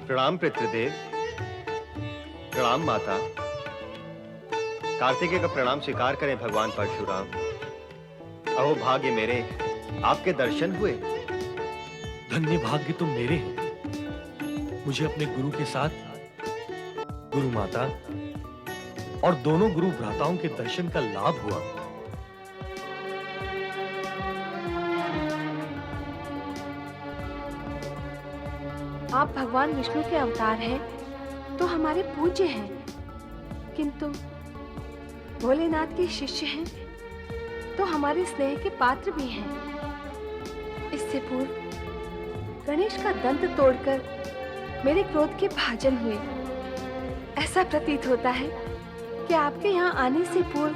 प्रणाम पितृदेव, प्रणाम माता। कार्तिकेय का प्रणाम स्वीकार करें भगवान परशुराम। अहो भाग्य मेरे, आपके दर्शन हुए। धन्य भाग्य तो मेरे हैं। मुझे अपने गुरु के साथ गुरु माता और दोनों गुरु भ्राताओं के दर्शन का लाभ हुआ। आप भगवान विष्णु के अवतार हैं तो हमारे पूज्य हैं, किंतु भोलेनाथ के शिष्य हैं तो हमारे स्नेह के पात्र भी हैं। इससे पूर्व गणेश का दंत तोड़कर मेरे क्रोध के भाजन हुए। ऐसा प्रतीत होता है कि आपके यहाँ आने से पूर्व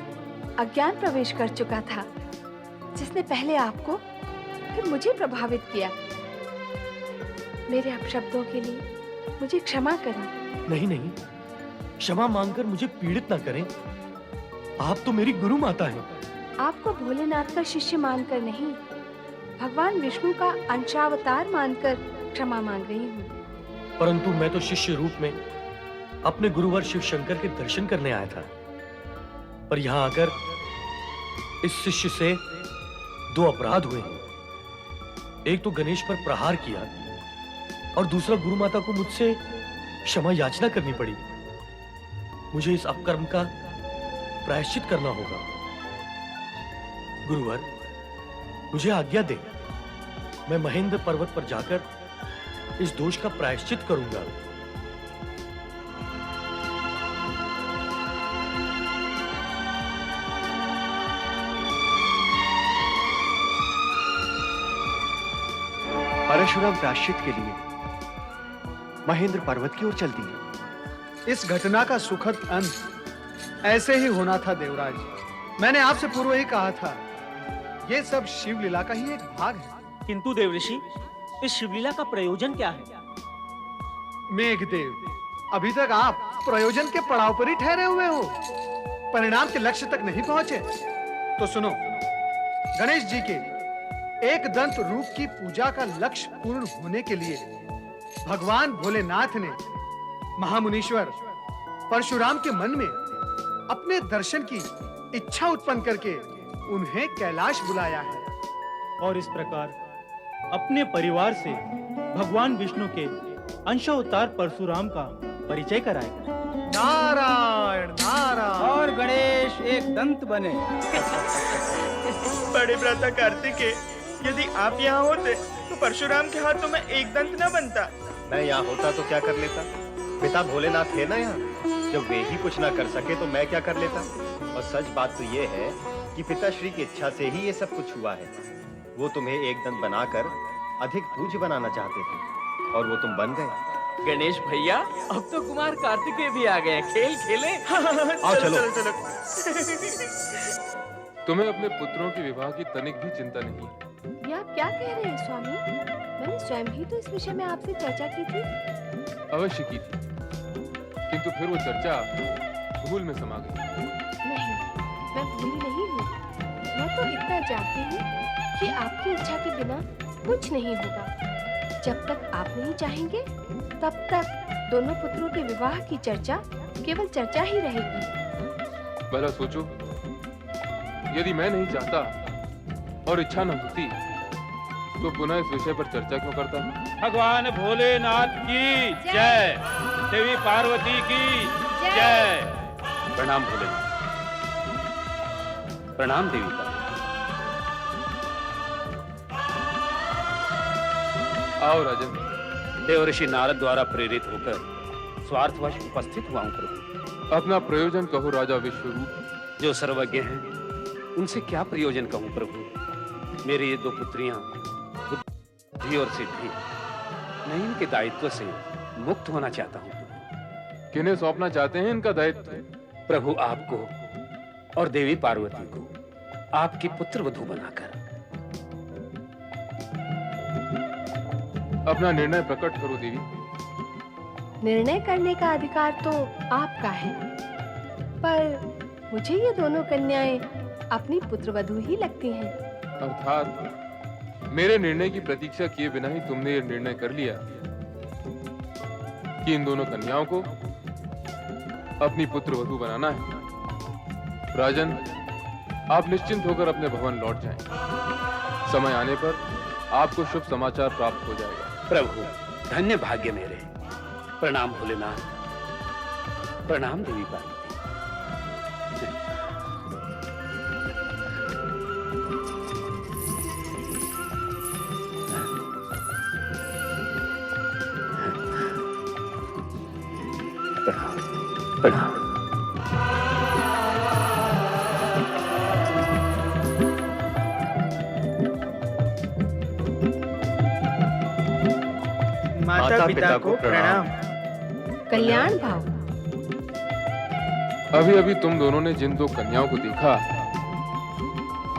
अज्ञान प्रवेश कर चुका था, जिसने पहले आपको फिर मुझे प्रभावित किया। मेरे अपशब्दों के लिए मुझे क्षमा करें। नहीं नहीं, क्षमा मांगकर मुझे पीड़ित ना करें। आप तो मेरी गुरु माता हैं। आपको भोलेनाथ का शिष्य मानकर नहीं, भगवान विष्णु का अंशावतार मानकर क्षमा मांग रही हूँ। परंतु मैं तो शिष्य रूप में अपने गुरुवर शिव शंकर के दर्शन करने आया था, पर यहाँ आकर इस शिष्य से दो अपराध हुए हैं। एक तो गणेश पर प्रहार किया और दूसरा गुरु माता को मुझसे क्षमा याचना करनी पड़ी। मुझे इस अपकर्म का प्रायश्चित करना होगा। गुरुवर, मुझे आज्ञा दे, मैं महेंद्र पर्वत पर जाकर इस दोष का प्रायश्चित करूंगा। परशुराम प्रायश्चित के लिए महेंद्र पर्वत की ओर चल दिए। इस घटना का सुखद अंत ऐसे ही होना था देवराज। मैंने आपसे पूर्व ही कहा था, ये सब शिवलीला का ही एक भाग है। किंतु देवऋषि, इस शिवलीला का प्रयोजन क्या है? मेघदेव, अभी तक आप प्रयोजन के पड़ाव पर ही ठहरे हुए हो, परिणाम के लक्ष्य तक नहीं पहुंचे। तो सुनो, गणेश जी के एक दंत रूप की पूजा का लक्ष्य पूर्ण होने के लिए भगवान भोलेनाथ ने महामुनीश्वर परशुराम के मन में अपने दर्शन की इच्छा उत्पन्न करके उन्हें कैलाश बुलाया है। और इस प्रकार अपने परिवार से भगवान विष्णु के अंशावतार परशुराम का परिचय कराएगा। नारायण नारायण। और गणेश एक दंत बने। बड़े भ्राता कार्तिकेय, यदि आप यहाँ होते तो परशुराम के हाथों में एक दंत न बनता। मैं यहाँ होता तो क्या कर लेता? पिता भोलेनाथ है ना यहाँ। जब वे ही कुछ ना कर सके तो मैं क्या कर लेता? और सच बात तो ये है कि पिताश्री की इच्छा से ही ये सब कुछ हुआ है। वो तुम्हें एक दंत बनाकर अधिक पूज्य बनाना चाहते थे और वो तुम बन गए। गणेश भैया, अब तो कुमार कार्तिकेय भी आ गए। खेल खेले। आओ चलो, चलो। तुम्हें अपने पुत्रों के विवाह की तनिक भी चिंता नहीं? ये आप क्या कह रहे हैं स्वामी? मैंने स्वयं ही तो इस विषय में आपसे चर्चा की थी। अवश्य की थी, किंतु फिर वो चर्चा भूल में समा गई। नहीं, मैं भूली नहीं हूँ। मैं तो इतना जानती हूँ कि आपकी इच्छा के बिना कुछ नहीं होगा। जब तक आप नहीं चाहेंगे, तब तक दोनों पुत्रों के विवाह की चर्चा केवल चर्चा ही रहेगी। भला सोचो, यदि मैं नहीं चाहता और इच्छा न होती तो पुनः इस विषय पर चर्चा क्यों करता? भगवान भोलेनाथ की जय, देवी पार्वती की जय। प्रणाम भोलेनाथ। प्रणाम देवी पार्वती। आओ राजन। देवऋषि नारद द्वारा प्रेरित होकर स्वार्थवश उपस्थित हुआ हूं प्रभु। अपना प्रयोजन कहो राजा विश्वरूप। जो सर्वज्ञ हैं उनसे क्या प्रयोजन कहूं प्रभु। मेरी ये दो पुत्रियां बुद्धि और सिद्धि, मैं इनके दायित्व से मुक्त होना चाहता हूं। किन्हें सौंपना चाहते हैं इनका दायित्व? प्रभु, आपको और देवी पार्वती को आपकी पुत्र वधू बनाकर। अपना निर्णय प्रकट करो देवी। निर्णय करने का अधिकार तो आपका है, पर मुझे ये दोनों कन्याएं अपनी पुत्रवधू ही लगती हैं। अर्थात मेरे निर्णय की प्रतीक्षा किए बिना ही तुमने ये निर्णय कर लिया। कि इन दोनों कन्याओं को अपनी पुत्र वधू बनाना है। राजन, आप निश्चिंत होकर अपने भवन लौट जाएं। समय आने पर आपको शुभ समाचार प्राप्त हो जाएगा। प्रभु, धन्य भाग्य मेरे। प्रणाम भोलेनाथ, प्रणाम देवी पार्वती। प्रणाम प्रणाम। माता पिता को प्रणाम। कल्याण भाव। अभी अभी तुम दोनों ने जिन दो कन्याओं को देखा,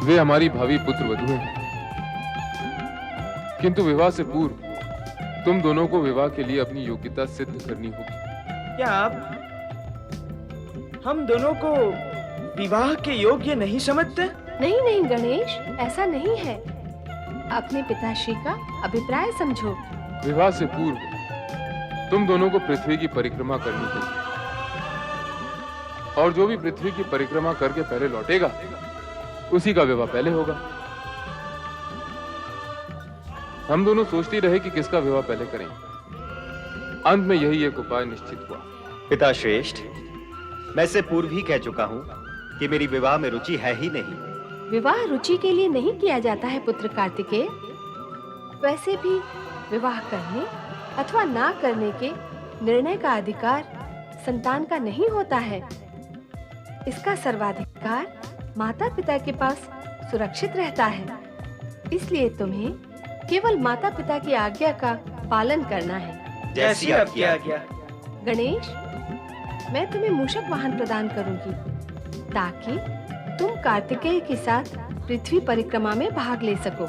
वे हमारी भावी पुत्र वधू हैं। किंतु विवाह से पूर्व तुम दोनों को विवाह के लिए अपनी योग्यता सिद्ध करनी होगी। क्या आप हम दोनों को विवाह के योग्य नहीं समझते? नहीं नहीं गणेश, ऐसा नहीं है। अपने पिताश्री का अभिप्राय समझो। विवाह से पूर्व तुम दोनों को पृथ्वी की परिक्रमा करनी होगी, और जो भी पृथ्वी की परिक्रमा करके पहले लौटेगा, उसी का विवाह पहले होगा। हम दोनों सोचते रहे कि किसका विवाह पहले करें। अंत में यही एक उपाय निश्चित हुआ। पिता श्रेष्ठ, मैं से पूर्व ही कह चुका हूँ कि मेरी विवाह में रुचि है ही नहीं। विवाह रुचि के लिए नहीं किया जाता है पुत्र कार्तिकेय। वैसे भी विवाह करने अथवा ना करने के निर्णय का अधिकार संतान का नहीं होता है। इसका सर्वाधिकार माता पिता के पास सुरक्षित रहता है। इसलिए तुम्हें केवल माता पिता की आज्ञा का पालन करना है। जैसी आपकी आज्ञा। गणेश, मैं तुम्हें मूषक वाहन प्रदान करूंगी ताकि तुम कार्तिकेय के साथ पृथ्वी परिक्रमा में भाग ले सको।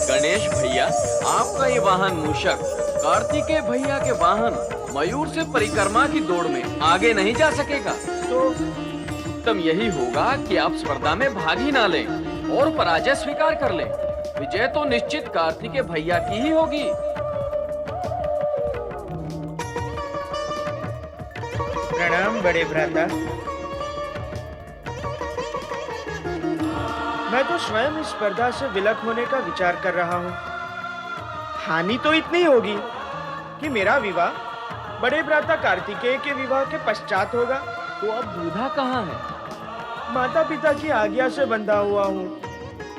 गणेश भैया, आपका ये वाहन मूषक कार्तिकेय भैया के वाहन मयूर से परिक्रमा की दौड़ में आगे नहीं जा सकेगा। तो उत्तम यही होगा कि आप स्पर्धा में भाग ही ना लें और पराजय स्वीकार कर लें। विजय तो निश्चित कार्तिकेय भैया की ही होगी। प्रणाम बड़े भ्राता। मैं तो स्वयं इस स्पर्धा से विलक होने का विचार कर रहा हूँ। हानि तो इतनी होगी कि मेरा विवाह बड़े भ्राता कार्तिकेय के विवाह के पश्चात होगा। तो अब दूल्हा कहाँ है? माता पिता की आज्ञा से बंधा हुआ हूँ,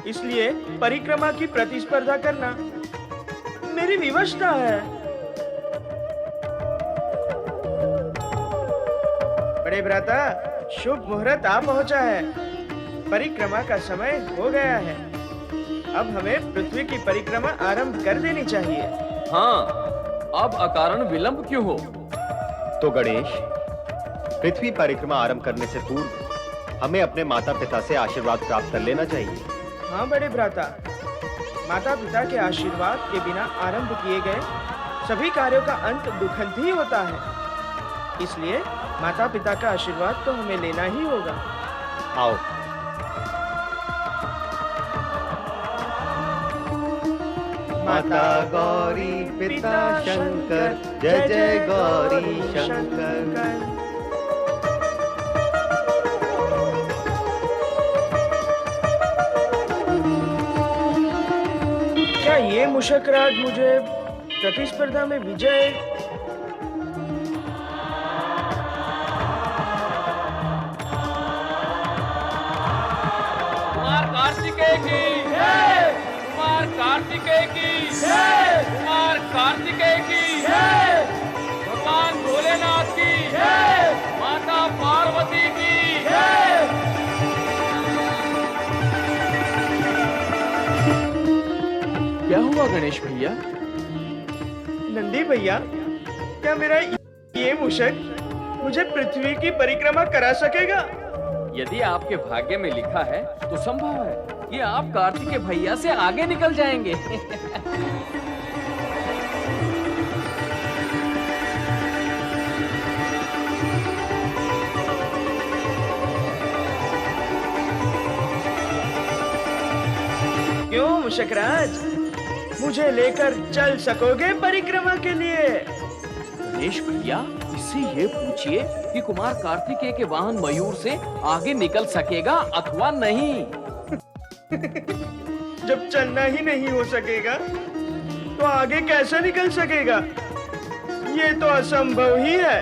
इसलिए परिक्रमा की प्रतिस्पर्धा करना मेरी विवशता है। बड़े भ्राता, शुभ मुहूर्त आ पहुंचा है। परिक्रमा का समय हो गया है। अब हमें पृथ्वी की परिक्रमा आरंभ कर देनी चाहिए। हाँ, अब अकारण विलंब क्यों हो? तो गणेश, पृथ्वी परिक्रमा आरंभ करने से पूर्व हमें अपने माता पिता से आशीर्वाद प्राप्त कर लेना चाहिए। हाँ बड़े भ्राता, माता पिता के आशीर्वाद के बिना आरंभ किए गए सभी कार्यों का अंत दुखंत ही होता है। इसलिए माता पिता का आशीर्वाद तो हमें लेना ही होगा। आओ। माता गौरी पिता शंकर, जय जय गौरी शंकर। क्या ये मूषकराज मुझे प्रतिस्पर्धा में विजय कुमार कार्तिकेय की जय, कुमार कार्तिकेय की जय, कुमार कार्तिकेय की जय, भगवान भोलेनाथ की जय, माता पार्वती की जय। क्या हुआ गणेश भैया? नंदी भैया, क्या मेरा ये मूषक मुझे पृथ्वी की परिक्रमा करा सकेगा? यदि आपके भाग्य में लिखा है तो संभव है कि आप कार्तिकेय भैया से आगे निकल जाएंगे। क्यों मुशकराज, मुझे लेकर चल सकोगे परिक्रमा के लिए? गणेश भैया, इससे ये पूछिए कि कुमार कार्तिकेय के वाहन मयूर से आगे निकल सकेगा अथवा नहीं। जब चलना ही नहीं हो सकेगा तो आगे कैसे निकल सकेगा? ये तो असंभव ही है।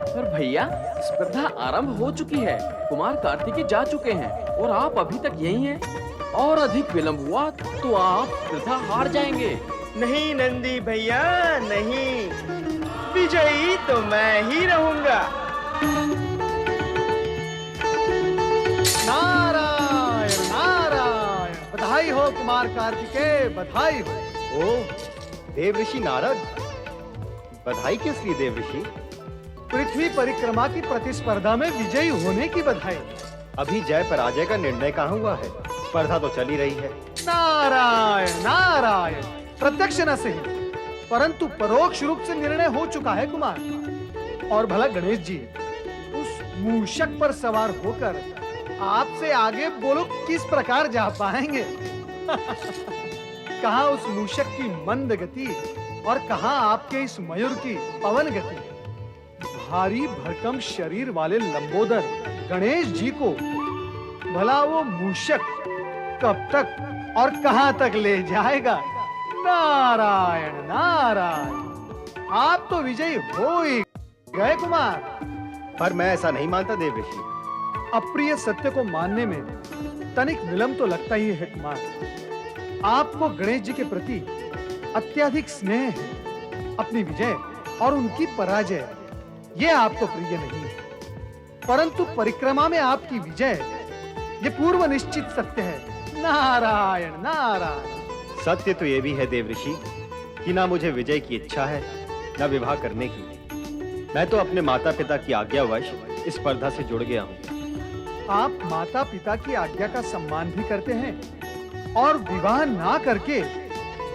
पर भैया, स्पर्धा आरंभ हो चुकी है, कुमार कार्तिकेय जा चुके हैं और आप अभी तक यही हैं। और अधिक विलंब हुआ तो आप स्पर्धा हार जाएंगे। नहीं नंदी भैया, नहीं, विजयी तो मैं ही रहूंगा। नारायण नारायण, बधाई हो कुमार कार्तिकेय, बधाई हो। ओ देव ऋषि नारद, बधाई किस लिए देव ऋषि? पृथ्वी परिक्रमा की प्रतिस्पर्धा में विजयी होने की बधाई। अभी जय पराजय का निर्णय कहाँ हुआ है? स्पर्धा तो चल ही रही है। नारायण नारायण, प्रत्यक्ष न सही परंतु परोक्ष रूप से निर्णय हो चुका है कुमार। और भला गणेश जी उस मूषक पर सवार होकर आपसे आगे बोलो किस प्रकार जा पाएंगे? कहाँ उस मूषक की मंद गति और कहाँ आपके इस मयूर की पवन गति। भारी भरकम शरीर वाले लंबोदर गणेश जी को भला वो मूषक कब तक और कहां तक ले जाएगा? नारायण नारायण, आप तो विजयी हो ही गए कुमार। पर मैं ऐसा नहीं मानता देव ऋषि। अप्रिय सत्य को मानने में तनिक विलंब तो लगता ही है कुमार। आपको गणेश जी के प्रति अत्यधिक स्नेह है। अपनी विजय और उनकी पराजय ये आपको प्रिय नहीं है, परंतु परिक्रमा में आपकी विजय ये पूर्व निश्चित सत्य है। नारायण नारायण। सत्य तो ये भी है देव ऋषि कि ना मुझे विजय की इच्छा है, ना विवाह करने की। मैं तो अपने माता पिता की आज्ञावश इस स्पर्धा से जुड़ गया हूँ। आप माता पिता की आज्ञा का सम्मान भी करते हैं और विवाह ना करके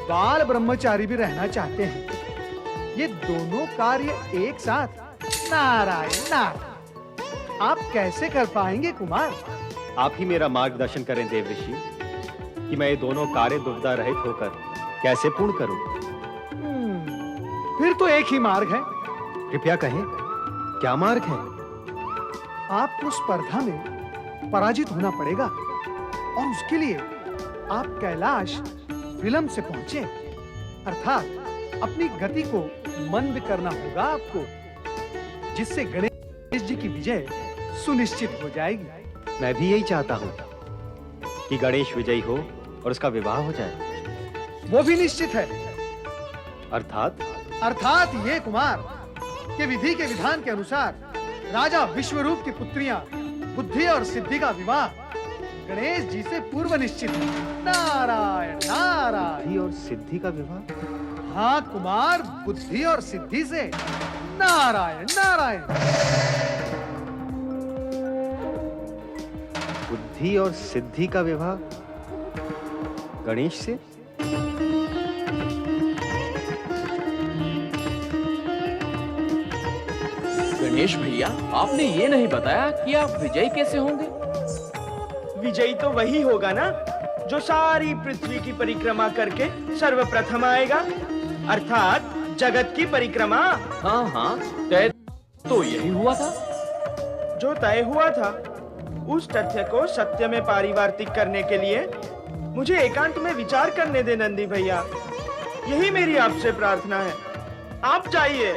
बाल ब्रह्मचारी भी रहना चाहते हैं। ये दोनों कार्य एक साथ? नारायण नारायण, आप कैसे कर पाएंगे कुमार? आप ही मेरा मार्गदर्शन करें देव ऋषि कि मैं ये दोनों कार्य दुविधा रहित होकर कैसे पूर्ण करूं। फिर तो एक ही मार्ग है। कृपया कहें, क्या मार्ग है? आपको स्पर्धा में पराजित होना पड़ेगा और उसके लिए आप कैलाश विलंब से पहुंचे, अर्थात अपनी गति को मंद करना होगा आपको, जिससे गणेश जी की विजय सुनिश्चित हो जाएगी। मैं भी यही चाहता हूँ कि गणेश विजयी हो और उसका विवाह हो जाए। वो भी निश्चित है। अर्थात ये कुमार कि विधि के विधान के अनुसार राजा विश्वरूप की पुत्रियां बुद्धि और सिद्धि का विवाह गणेश जी से पूर्व निश्चित है। नारायण नारायण। बुद्धि और सिद्धि का विवाह? हाँ कुमार, बुद्धि और सिद्धि से। नारायण नारायण। बुद्धि और सिद्धि का विवाह गणेश से? गणेश भैया, आपने ये नहीं बताया कि आप विजयी कैसे होंगे? विजयी तो वही होगा ना जो सारी पृथ्वी की परिक्रमा करके सर्वप्रथम आएगा, अर्थात जगत की परिक्रमा। हाँ हाँ, तय तो यही हुआ था। जो तय हुआ था उस तथ्य को सत्य में पारिवार्तिक करने के लिए मुझे एकांत में विचार करने दे नंदी भैया। यही मेरी आपसे प्रार्थना है। आप जाइए।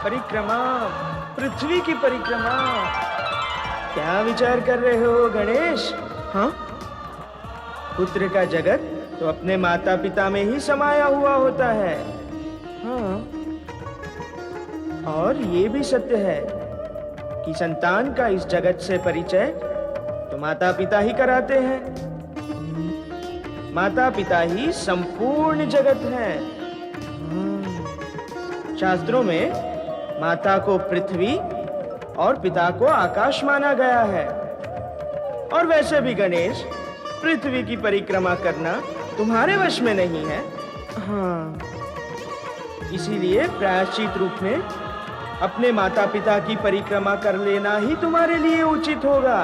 परिक्रमा, पृथ्वी की परिक्रमा। क्या विचार कर रहे हो गणेश? हाँ, पुत्र का जगत तो अपने माता पिता में ही समाया हुआ होता है। हाँ, और ये भी सत्य है कि संतान का इस जगत से परिचय तो माता पिता ही कराते हैं। माता पिता ही संपूर्ण जगत है। शास्त्रों में माता को पृथ्वी और पिता को आकाश माना गया है। और वैसे भी गणेश, पृथ्वी की परिक्रमा करना तुम्हारे वश में नहीं है। हाँ, इसीलिए प्रायश्चित रूप में अपने माता पिता की परिक्रमा कर लेना ही तुम्हारे लिए उचित होगा।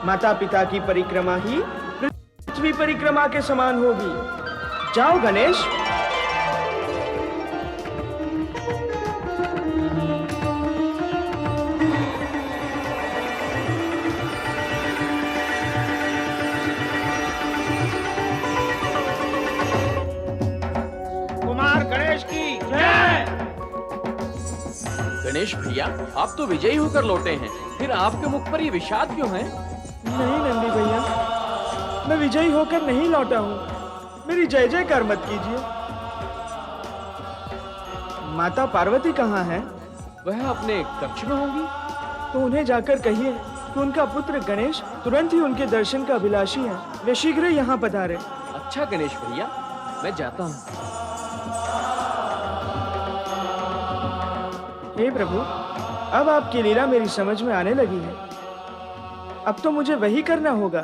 माता पिता की परिक्रमा ही पृथ्वी परिक्रमा के समान होगी। जाओ गणेश। कुमार गणेश की जय। गणेश भैया, आप तो विजयी होकर लौटे हैं, फिर आपके मुख पर ये विषाद क्यों है? नहीं नंदी भैया, मैं विजयी होकर नहीं लौटा हूँ। मेरी जय जयकार मत कीजिए। माता पार्वती कहाँ है? वह अपने कक्ष में होंगी। तो उन्हें जाकर कहिए कि उनका पुत्र गणेश तुरंत ही उनके दर्शन का अभिलाषी है। वे शीघ्र यहाँ पधारे। अच्छा गणेश भैया, मैं जाता हूँ। हे प्रभु, अब आपकी लीला मेरी समझ में आने लगी है। अब तो मुझे वही करना होगा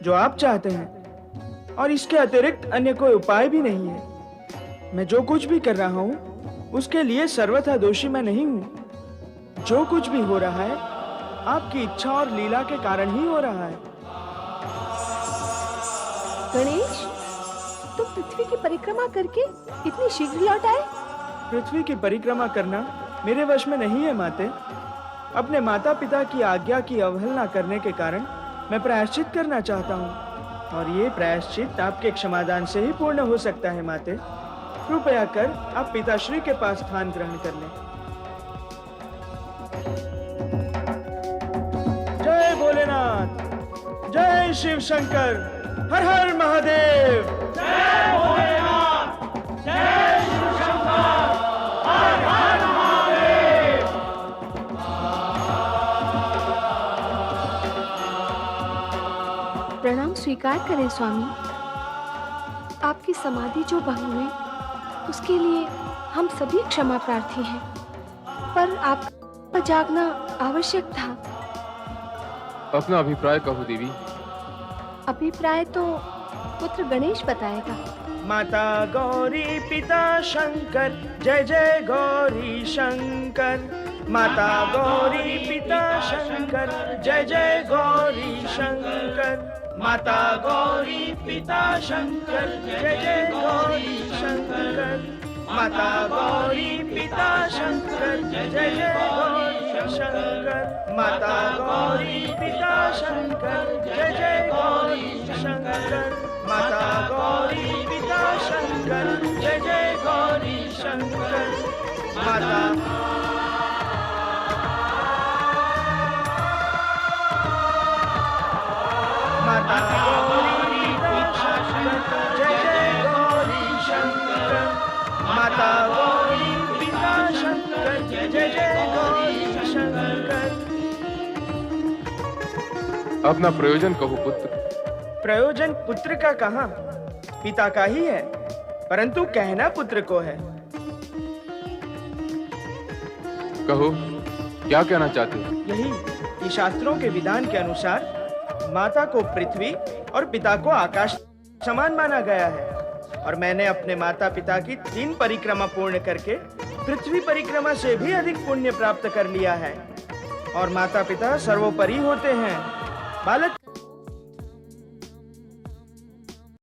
जो आप चाहते हैं, और इसके अतिरिक्त अन्य कोई उपाय भी नहीं है। मैं जो कुछ भी कर रहा हूँ उसके लिए सर्वथा दोषी मैं नहीं हूँ। जो कुछ भी हो रहा है आपकी इच्छा और लीला के कारण ही हो रहा है। गणेश, तुम पृथ्वी की परिक्रमा करके इतनी शीघ्र लौट आए? पृथ्वी की परिक्रमा करना मेरे वश में नहीं है माते। अपने माता पिता की आज्ञा की अवहेलना करने के कारण मैं प्रायश्चित करना चाहता हूँ, और ये प्रायश्चित आपके क्षमादान से ही पूर्ण हो सकता है माते। कृपया कर आप पिताश्री के पास स्थान ग्रहण कर लें। जय भोलेनाथ, जय शिव शंकर, हर हर महादेव। जय भोलेनाथ, जय शिव शंकर, हर हर महादेव। प्रणाम स्वीकार करें स्वामी। आपकी समाधि जो भंग हुई उसके लिए हम सभी क्षमा प्रार्थी हैं, पर आपका जागना आवश्यक था। अपना अभिप्राय कहो देवी। अभिप्राय तो पुत्र गणेश बताएगा। माता गौरी पिता शंकर, जय जय गौरी शंकर। माता गौरी पिता शंकर, जय जय गौरी शंकर। माता गौरी पिता शंकर, जय जय गौरी शंकर। माता गौरी पिता शंकर, जय जय गौरी शंकर। माता गौरी पिता शंकर, जय जय गौरी शंकर। माता गौरी पिता शंकर, जय जय गौरी शंकर। माता माता गौरी पिता शंकर, जय जय गौरी शंकर। माता गौरी पिता शंकर, जय जय गौरी शंकर। अपना प्रयोजन कहो पुत्र। प्रयोजन पुत्र का कहाँ, पिता का ही है, परंतु कहना पुत्र को है। कहो, क्या कहना चाहते हो? यही कि शास्त्रों के विधान के अनुसार माता को पृथ्वी और पिता को आकाश समान माना गया है, और मैंने अपने माता पिता की 3 परिक्रमा पूर्ण करके पृथ्वी परिक्रमा से भी अधिक पुण्य प्राप्त कर लिया है। और माता पिता सर्वोपरि होते हैं। बालक